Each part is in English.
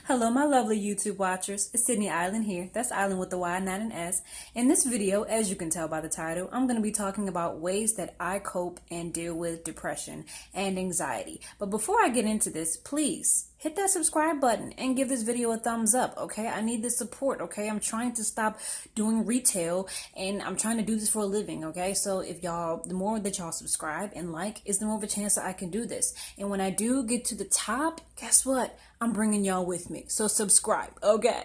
Hello, my lovely YouTube watchers. It's Sydney Island here. That's Island with the Y, not an S. In this video, as you can tell by the title, I'm going to be talking about ways that I cope and deal with depression and anxiety. But before I get into this, please hit that subscribe button and give this video a thumbs up, okay? I need the support, okay? I'm trying to stop doing retail and I'm trying to do this for a living, okay? So if y'all, the more that y'all subscribe and like, is the more of a chance that I can do this. And when I do get to the top, guess what? I'm bringing y'all with me. So subscribe, okay?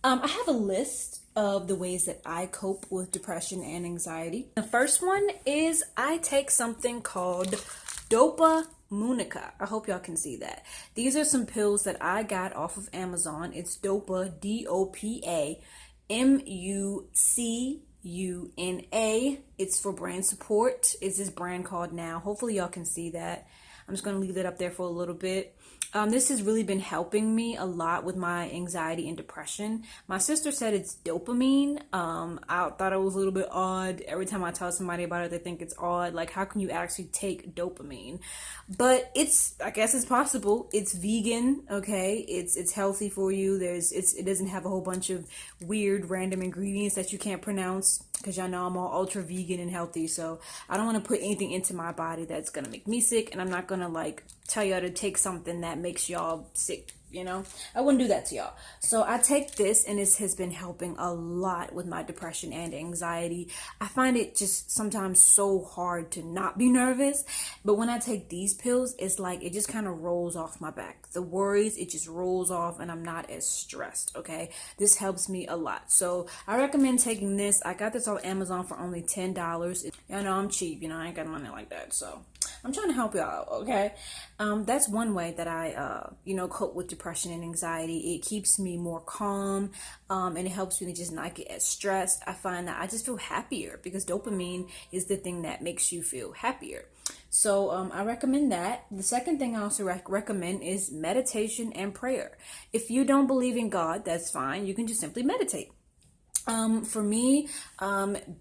I have a list of the ways that I cope with depression and anxiety. The first one is I take something called DOPA MUCUNA. I hope y'all can see that. These are some pills that I got off of Amazon. It's DOPA, DOPA MUCUNA. It's for brain support. It's this brand called Now. Hopefully y'all can see that. I'm just going to leave it up there for a little bit. This has really been helping me a lot with my anxiety and depression. My sister said it's dopamine. I thought it was a little bit odd. Every time I tell somebody about it, they think it's odd. Like, how can you actually take dopamine? But I guess it's possible. It's vegan, okay? It's healthy for you. It doesn't have a whole bunch of weird random ingredients that you can't pronounce, because y'all know I'm all ultra vegan and healthy. So I don't want to put anything into my body that's going to make me sick, and I'm not going to like tell y'all to take something that makes y'all sick, you know? I wouldn't do that to y'all. So I take this, and this has been helping a lot with my depression and anxiety. I find it just sometimes so hard to not be nervous, but when I take these pills, it's like it just kind of rolls off my back. The worries, it just rolls off, and I'm not as stressed, okay? This helps me a lot. So I recommend taking this. I got this on Amazon for only $10. Y'all know I'm cheap, you know, I ain't got money like that, so I'm trying to help y'all out, okay? That's one way that I, cope with depression and anxiety. It keeps me more calm, and it helps me to just not get as stressed. I find that I just feel happier because dopamine is the thing that makes you feel happier. So I recommend that. The second thing I also recommend is meditation and prayer. If you don't believe in God, that's fine. You can just simply meditate. For me,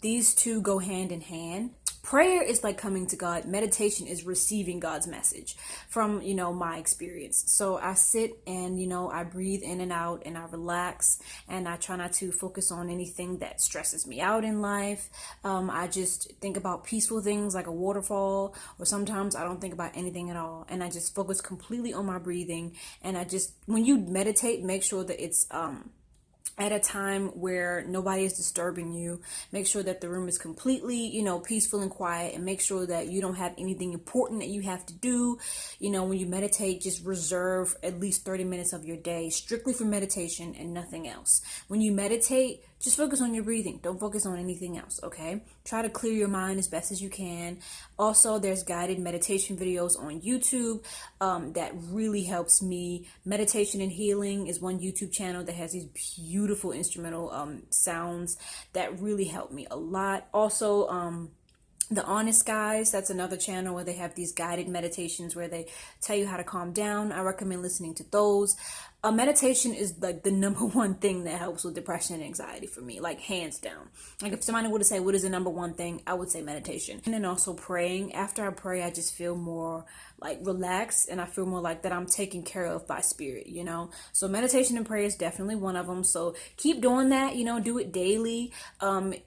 these two go hand in hand. Prayer is like coming to God. Meditation is receiving God's message from, my experience. So I sit and, I breathe in and out and I relax, and I try not to focus on anything that stresses me out in life. I just think about peaceful things like a waterfall, or sometimes I don't think about anything at all. And I just focus completely on my breathing. And when you meditate, make sure that it's, at a time where nobody is disturbing you. Make sure that the room is completely, peaceful and quiet, and make sure that you don't have anything important that you have to do. When you meditate, just reserve at least 30 minutes of your day strictly for meditation and nothing else. When you meditate, just focus on your breathing. Don't focus on anything else, okay? Try to clear your mind as best as you can. Also, there's guided meditation videos on YouTube that really helps me. Meditation and Healing is one YouTube channel that has these beautiful instrumental sounds that really help me a lot. Also, The Honest Guys, that's another channel where they have these guided meditations where they tell you how to calm down. I recommend listening to those. Meditation is like the number one thing that helps with depression and anxiety for me, like hands down. Like if somebody were to say, what is the number one thing? I would say meditation. And then also praying. After I pray, I just feel more like relaxed, and I feel more like that I'm taken care of by spirit, So meditation and prayer is definitely one of them. So keep doing that, do it daily.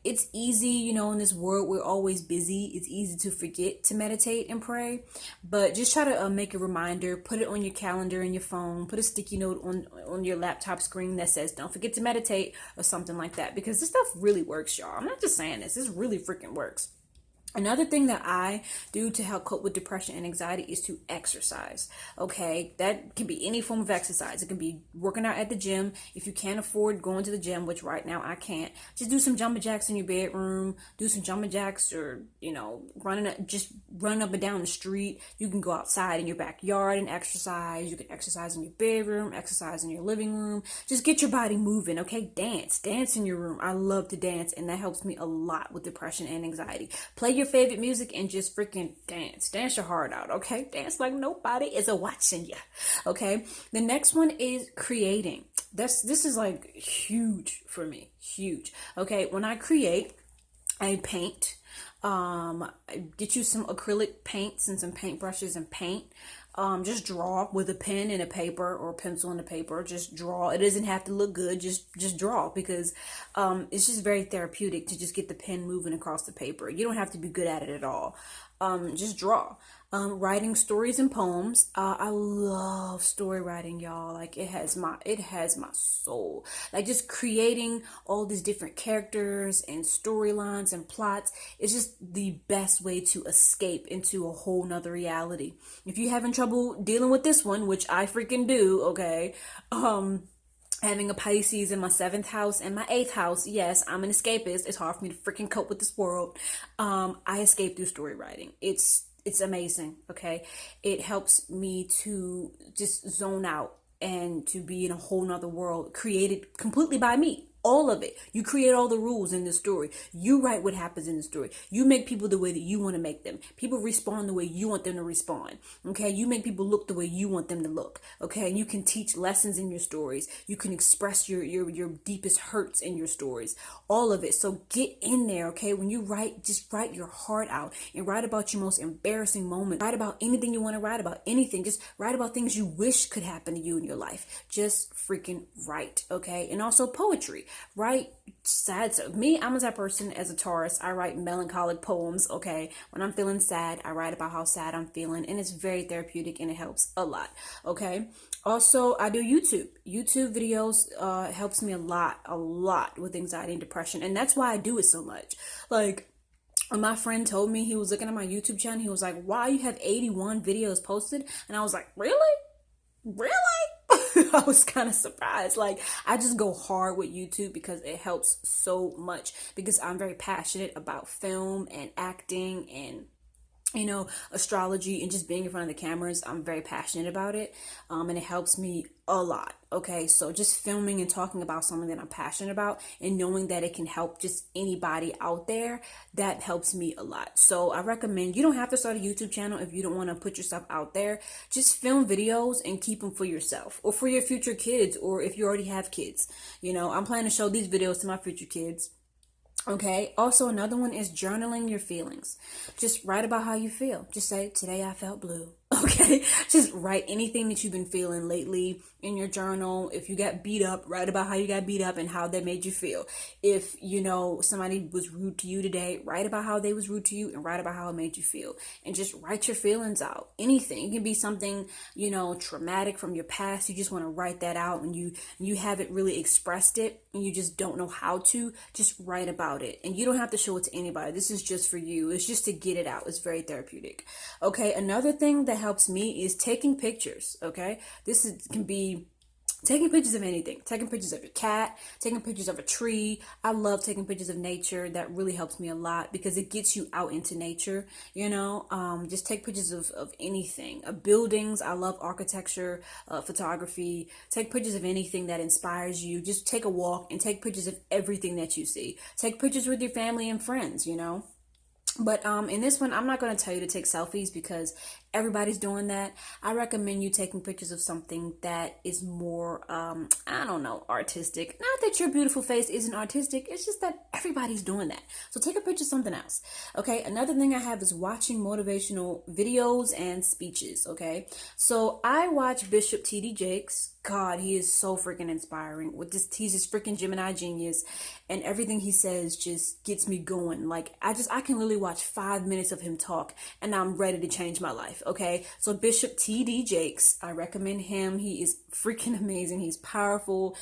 It's easy, in this world, we're always busy. It's easy to forget to meditate and pray, but just try to make a reminder, put it on your calendar in your phone, put a sticky note on your laptop screen that says, don't forget to meditate, or something like that, because this stuff really works, y'all. I'm not just saying this really freaking works. Another thing that I do to help cope with depression and anxiety is to exercise, okay? That can be any form of exercise. It can be working out at the gym. If you can't afford going to the gym, which right now I can't, just do some jumping jacks in your bedroom, do some jumping jacks, or, run up and down the street. You can go outside in your backyard and exercise. You can exercise in your bedroom, exercise in your living room. Just get your body moving, okay? Dance in your room. I love to dance, and that helps me a lot with depression and anxiety. Play your favorite music and just freaking dance your heart out, okay? Dance like nobody is watching you, okay? The next one is creating. This is like huge for me, huge. Okay, when I create, I paint. Get you some acrylic paints and some paintbrushes and paint. Just draw with a pen and a paper or a pencil and a paper. Just draw. It doesn't have to look good. Just draw, because it's just very therapeutic to just get the pen moving across the paper. You don't have to be good at it at all. Just draw. Writing stories and poems. I love story writing, y'all. Like, it has my soul. Like, just creating all these different characters and storylines and plots. It's just the best way to escape into a whole nother reality. If you're having trouble dealing with this one, which I freaking do, okay, having a Pisces in my 7th house and my 8th house. Yes, I'm an escapist. It's hard for me to freaking cope with this world. I escape through story writing. It's amazing. Okay. It helps me to just zone out and to be in a whole nother world created completely by me. All of it. You create all the rules in the story. You write what happens in the story. You make people the way that you want to make them. People respond the way you want them to respond. Okay. You make people look the way you want them to look. Okay. And you can teach lessons in your stories. You can express your deepest hurts in your stories. All of it. So get in there. Okay. When you write, just write your heart out and write about your most embarrassing moment. Write about anything you want to write about. Anything. Just write about things you wish could happen to you in your life. Just freaking write. Okay. And also poetry. Write sad stuff. Me, I'm a type person as a Taurus. I write melancholic poems. Okay. When I'm feeling sad, I write about how sad I'm feeling, and it's very therapeutic and it helps a lot. Okay. Also, I do YouTube. YouTube videos helps me a lot with anxiety and depression. And that's why I do it so much. Like, when my friend told me, he was looking at my YouTube channel, he was like, "Wow, you have 81 videos posted?" And I was like, "Really? Really?" I was kind of surprised. Like, I just go hard with YouTube because it helps so much, because I'm very passionate about film and acting and, astrology and just being in front of the cameras. I'm very passionate about it. And it helps me a lot. Okay. So just filming and talking about something that I'm passionate about and knowing that it can help just anybody out there, that helps me a lot. So I recommend, you don't have to start a YouTube channel if you don't want to put yourself out there. Just film videos and keep them for yourself or for your future kids, or if you already have kids. I'm planning to show these videos to my future kids. Okay. Also, another one is journaling your feelings. Just write about how you feel. Just say, "Today I felt blue." Okay. Just write anything that you've been feeling lately in your journal. If you got beat up, write about how you got beat up and how that made you feel. If, somebody was rude to you today, write about how they was rude to you and write about how it made you feel. And just write your feelings out. Anything. It can be something, traumatic from your past. You just want to write that out, and you haven't really expressed it and you just don't know how to. Just write about it. And you don't have to show it to anybody. This is just for you. It's just to get it out. It's very therapeutic. Okay. Another thing that helps me is taking pictures. Okay. Can be taking pictures of anything, taking pictures of your cat, taking pictures of a tree. I love taking pictures of nature. That really helps me a lot because it gets you out into nature, just take pictures of anything, of buildings. I love architecture, photography. Take pictures of anything that inspires you. Just take a walk and take pictures of everything that you see. Take pictures with your family and friends, But in this one, I'm not going to tell you to take selfies because everybody's doing that. I recommend you taking pictures of something that is more, artistic. Not that your beautiful face isn't artistic. It's just that everybody's doing that. So take a picture of something else. Okay. Another thing I have is watching motivational videos and speeches. Okay. So I watch Bishop T.D. Jakes. God, he is so freaking inspiring. He's this freaking Gemini genius, and everything he says just gets me going. Like, I can literally watch 5 minutes of him talk and I'm ready to change my life. Okay. So Bishop T.D. Jakes, I recommend him. He is freaking amazing. He's powerful.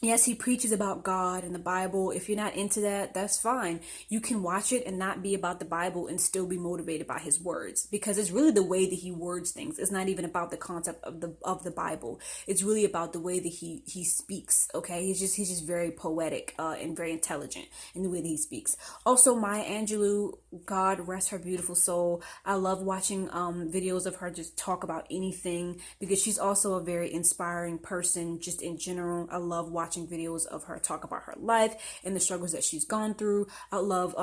Yes, he preaches about God and the Bible. If you're not into that, that's fine. You can watch it and not be about the Bible and still be motivated by his words, because it's really the way that he words things. It's not even about the concept of the Bible. It's really about the way that he speaks. Okay. He's just very poetic, and very intelligent in the way that he speaks. Also, Maya Angelou, God rest her beautiful soul. I love watching, videos of her just talk about anything, because she's also a very inspiring person just in general. I love watching videos of her talk about her life and the struggles that she's gone through. I love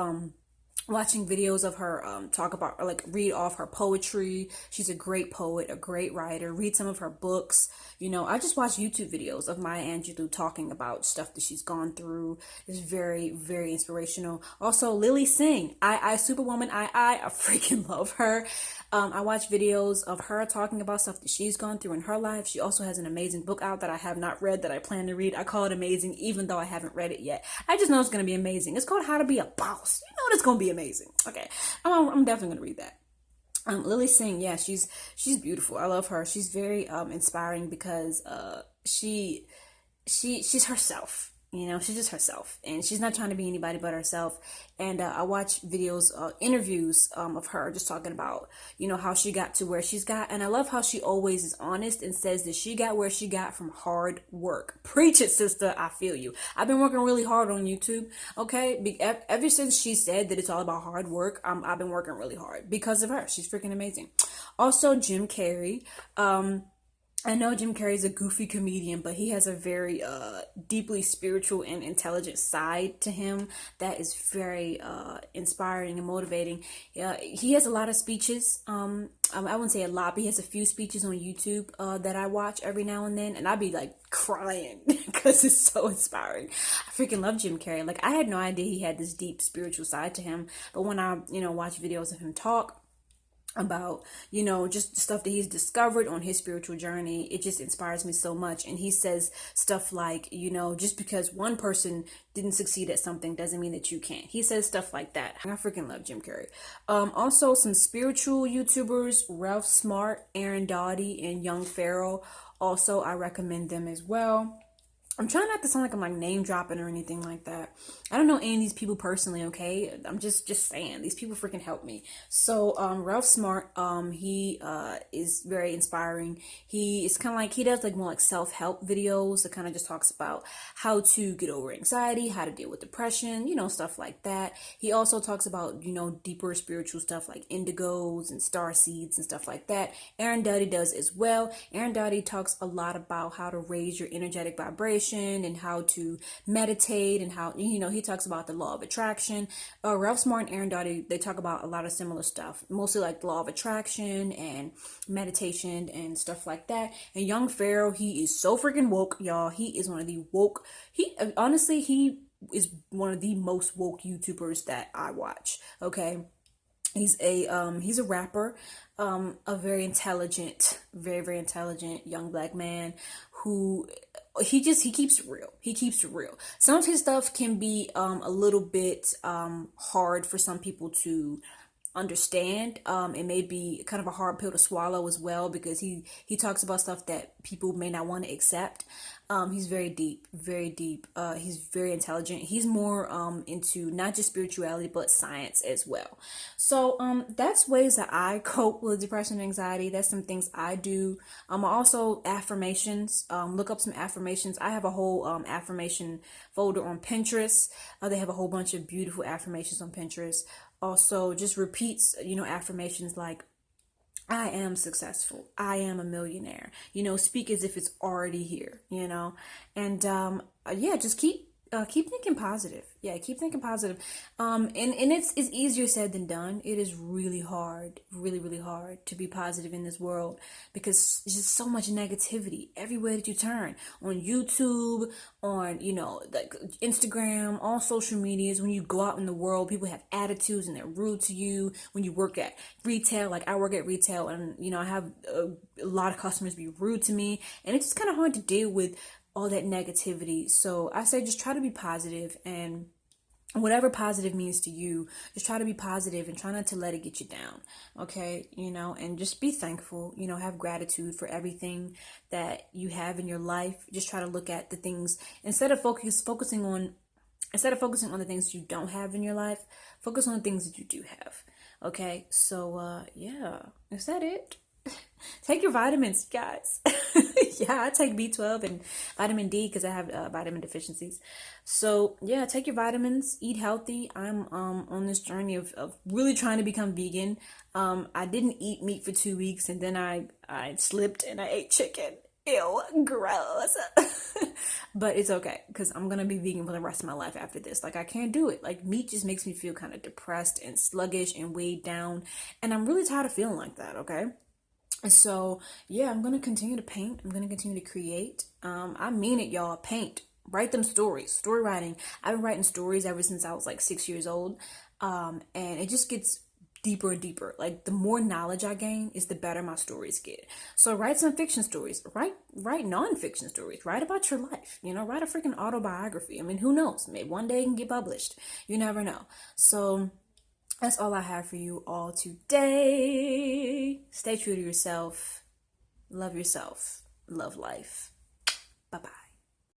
watching videos of her talk about, or like read off her poetry. She's a great poet, a great writer. Read some of her books. You know, I just watch YouTube videos of Maya Angelou talking about stuff that she's gone through. It's very, very inspirational. Also, Lily Singh, I Superwoman, I freaking love her. I watch videos of her talking about stuff that she's gone through in her life. She also has an amazing book out that I have not read, that I plan to read. I call it amazing, even though I haven't read it yet. I just know it's going to be amazing. It's called How to Be a Boss. You know it's going to be amazing. Okay, I'm definitely going to read that. Lily Singh, yeah, she's beautiful. I love her. She's very inspiring because she's herself. You know, she's just herself, and she's not trying to be anybody but herself. And I watch videos, interviews of her just talking about, you know, how she got to where she's got. And I love how she always is honest and says that she got where she got from hard work. Preach it, sister. I feel you. I've been working really hard on YouTube. Okay. Ever since she said that it's all about hard work, I've been working really hard because of her. She's freaking amazing. Also, Jim Carrey. I know Jim Carrey's a goofy comedian, but he has a very deeply spiritual and intelligent side to him that is very inspiring and motivating. He has a lot of speeches. I wouldn't say a lot, but he has a few speeches on YouTube that I watch every now and then, and I'd be like crying because it's so inspiring. I freaking love Jim Carrey. Like, I had no idea he had this deep spiritual side to him, but when I, watch videos of him talk about, just stuff that he's discovered on his spiritual journey, it just inspires me so much. And he says stuff like, just because one person didn't succeed at something doesn't mean that you can't. He says stuff like that. I freaking love Jim Carrey. Also, some spiritual YouTubers, Ralph Smart, Aaron Doughty, and Young Pharaoh. Also, I recommend them as well. I'm trying not to sound like I'm like name dropping or anything like that. I don't know any of these people personally, okay? I'm just saying, these people freaking help me. So Ralph Smart, he is very inspiring. He is kind of like, he does like more like self-help videos that kind of just talks about how to get over anxiety, how to deal with depression, stuff like that. He also talks about, deeper spiritual stuff like indigos and star seeds and stuff like that. Aaron Doughty does as well. Aaron Doughty talks a lot about how to raise your energetic vibration and how to meditate, and how, he talks about the law of attraction. Ralph Smart and Aaron Doughty, they talk about a lot of similar stuff, mostly like the law of attraction and meditation and stuff like that. And Young Pharaoh, he is so freaking woke, y'all. He is one of the woke, he is one of the most woke YouTubers that I watch. Okay. He's a rapper, a very intelligent, very, very intelligent young black man who he keeps it real. He keeps it real. Some of his stuff can be a little bit hard for some people to understand. It may be kind of a hard pill to swallow as well, because he talks about stuff that people may not want to accept. He's very deep, very deep. He's very intelligent. He's more into not just spirituality but science as well. So that's ways that I cope with depression and anxiety. That's some things I do. Also affirmations. Look up some affirmations. I have a whole affirmation folder on Pinterest. They have a whole bunch of beautiful affirmations on Pinterest. Also, just repeats, affirmations like, I am successful. I am a millionaire. Speak as if it's already here, and just keep thinking positive. Yeah, keep thinking positive. And it's easier said than done. It is really hard, really, really hard to be positive in this world, because there's just so much negativity everywhere that you turn. On YouTube, on, like Instagram, all social medias. When you go out in the world, people have attitudes and they're rude to you. When you work at retail, like I work at retail, and, I have a lot of customers be rude to me, and it's just kind of hard to deal with all that negativity. So I say just try to be positive, and whatever positive means to you, just try to be positive and try not to let it get you down. Okay. And just be thankful, have gratitude for everything that you have in your life. Just try to look at the things, instead of focusing on the things you don't have in your life, focus on the things that you do have. Okay. So, is that it? Take your vitamins, guys. Yeah, I take B12 and vitamin D because I have vitamin deficiencies. So yeah, take your vitamins, eat healthy. I'm on this journey of really trying to become vegan. I didn't eat meat for 2 weeks, and then I slipped and I ate chicken. Ew, gross. But it's okay because I'm gonna be vegan for the rest of my life after this. Like, I can't do it. Like, meat just makes me feel kind of depressed and sluggish and weighed down, and I'm really tired of feeling like that. Okay. And so, yeah, I'm gonna continue to paint. I'm gonna continue to create. I mean it, y'all. Paint. Write them stories. Story writing. I've been writing stories ever since I was like 6 years old. And it just gets deeper and deeper. Like, the more knowledge I gain is the better my stories get. So write some fiction stories. Write non-fiction stories. Write about your life. You know, write a freaking autobiography. I mean, who knows? Maybe one day it can get published. You never know. So that's all I have for you all today. Stay true to yourself. Love yourself. Love life. Bye-bye.